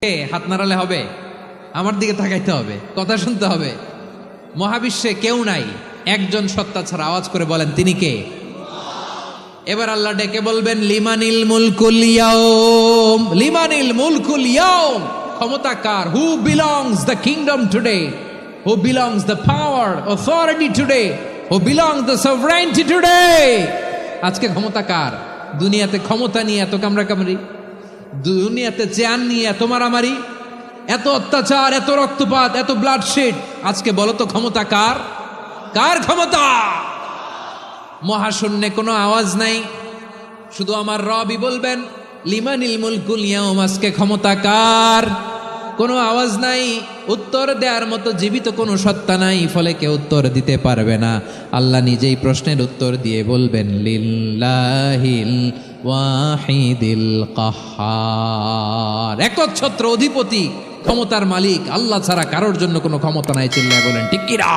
হাত নাড়ালে হবে? আমার দিকে তাকাইতে হবে, কথা শুনতে হবে। মহাবিশ্বে কেউ নাই, একজন সত্তা ছাড়া। আওয়াজ করে বলেন তিনি কে? এবার আল্লাহ ডেকে বলবেন লিমানিল মুলকুল ইয়াউম, লিমানিল মুলকুল ইয়াউম। ক্ষমতা কার? Who belongs the kingdom today, who belongs the power authority today, who belongs the sovereignty today. আজকে ক্ষমতা কার? দুনিয়াতে ক্ষমতা নিয়ে এত কামড়াকামড়ি, দুনিয়াতে চেয়ার নিয়ে এত মারামারি, এত অত্যাচার, এত রক্তপাত, এত ব্লাডশেড। আজকে বলো তো ক্ষমতা কার? কার ক্ষমতা? মহাশূন্যে কোনো আওয়াজ নাই, শুধু আমার রবই বলবেন লিমানিল মুলকুল ইয়াউম। আজকে ক্ষমতা কার? কোনো আওয়াজ নাই, উত্তর দেওয়ার মতো জীবিত কোনো সত্তা নাই, ফলে কেউ উত্তর দিতে পারবে না। আল্লাহ নিজেই প্রশ্নের উত্তর দিয়ে বলবেন লিল্লাহিল ওয়াহিদিল কাহ্হার। একচ্ছত্র অধিপতি, ক্ষমতার মালিক আল্লাহ ছাড়া কারোর জন্য কোনো ক্ষমতা নাই। চিল্লায় বলেন ঠিক কিনা?